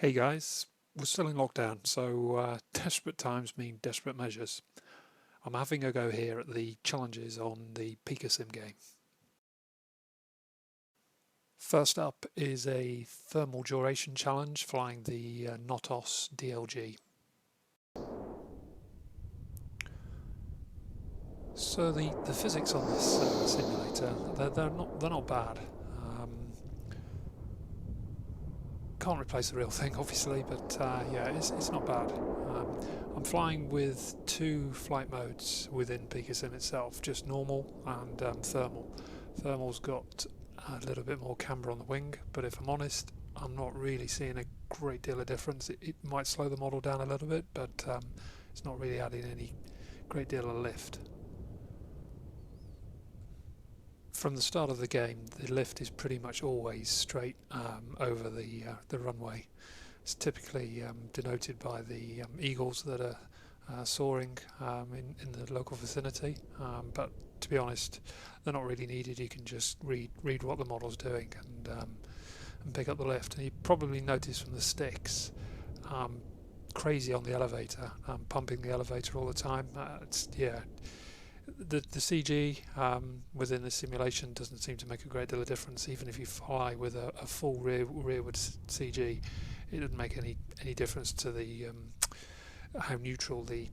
Hey guys, we're still in lockdown, so desperate times mean desperate measures. I'm having a go here at the challenges on the PicaSim game. First up is a thermal duration challenge flying the NOTOS DLG. So the physics on this simulator, they're not bad. Can't replace the real thing, obviously, but yeah, it's not bad. I'm flying with two flight modes within PicaSim itself, just normal and thermal. Thermal's got a little bit more camber on the wing, but if I'm honest, I'm not really seeing a great deal of difference. It might slow the model down a little bit, but it's not really adding any great deal of lift. From the start of the game, the lift is pretty much always straight over the runway. It's typically denoted by the eagles that are soaring in the local vicinity, but to be honest, they're not really needed. You can just read what the model's doing and pick up the lift. And you probably notice from the sticks, crazy on the elevator, pumping the elevator all the time. The CG within the simulation doesn't seem to make a great deal of difference. Even if you fly with a full rearward CG, it doesn't make any difference to the how neutral the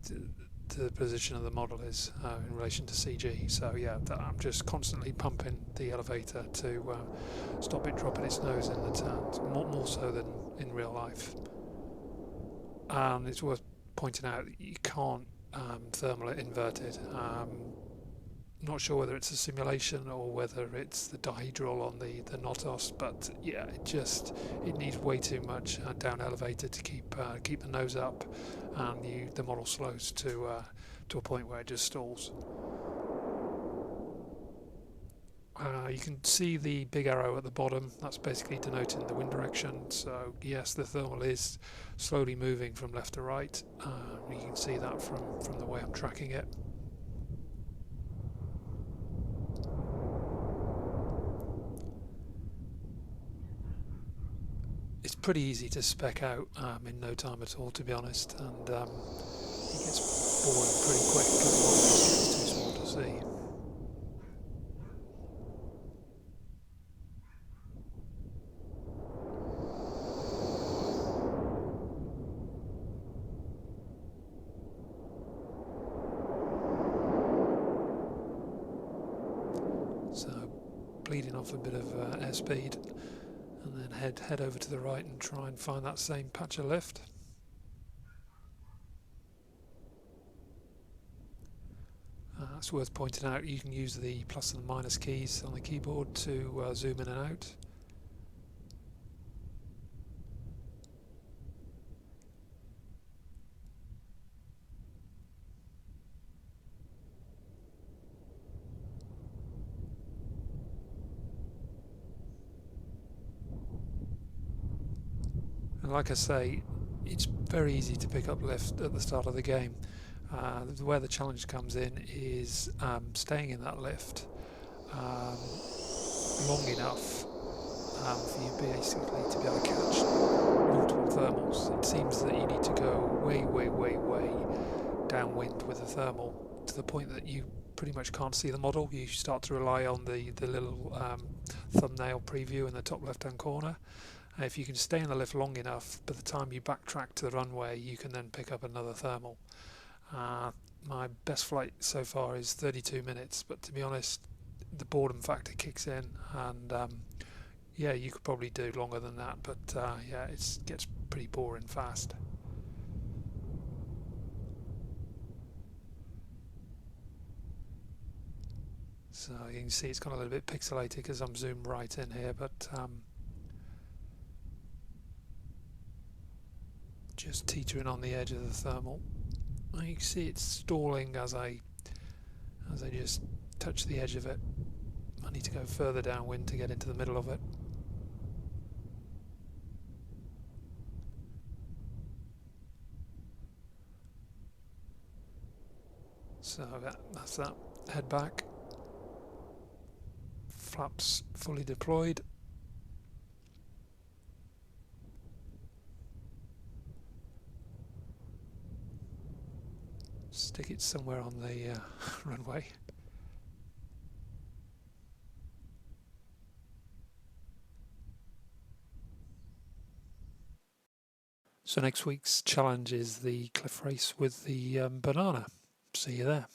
position of the model is in relation to CG. So yeah, I'm just constantly pumping the elevator to stop it dropping its nose in the turns, more so than in real life. And it's worth pointing out that you can't thermal it inverted. Not sure whether it's a simulation or whether it's the dihedral on the NOTOS, but yeah, it needs way too much down elevator to keep the nose up, and the model slows to a point where it just stalls. You can see the big arrow at the bottom. That's basically denoting the wind direction. So yes, the thermal is slowly moving from left to right. You can see that from the way I'm tracking it. It's pretty easy to spec out in no time at all, to be honest, and it gets boring pretty quick because the model just gets too small to see. So bleeding off a bit of airspeed, and then head over to the right and try and find that same patch of lift. It's worth pointing out you can use the plus and minus keys on the keyboard to zoom in and out. And like I say, it's very easy to pick up lift at the start of the game. Where the challenge comes in is staying in that lift long enough for you basically to be able to catch multiple thermals. It seems that you need to go way downwind with the thermal to the point that you pretty much can't see the model. You start to rely on the little thumbnail preview in the top left hand corner. If you can stay in the lift long enough, by the time you backtrack to the runway, you can then pick up another thermal. My best flight so far is 32 minutes, but to be honest, the boredom factor kicks in, and yeah, you could probably do longer than that, but yeah, it gets pretty boring fast. So you can see it's gone a little bit pixelated because I'm zoomed right in here, but just teetering on the edge of the thermal. You can see it's stalling as I just touch the edge of it. I need to go further downwind to get into the middle of it. So that's that. Head back. Flaps fully deployed. stick it somewhere on the runway. So next week's challenge is the cliff race with the banana. See you there.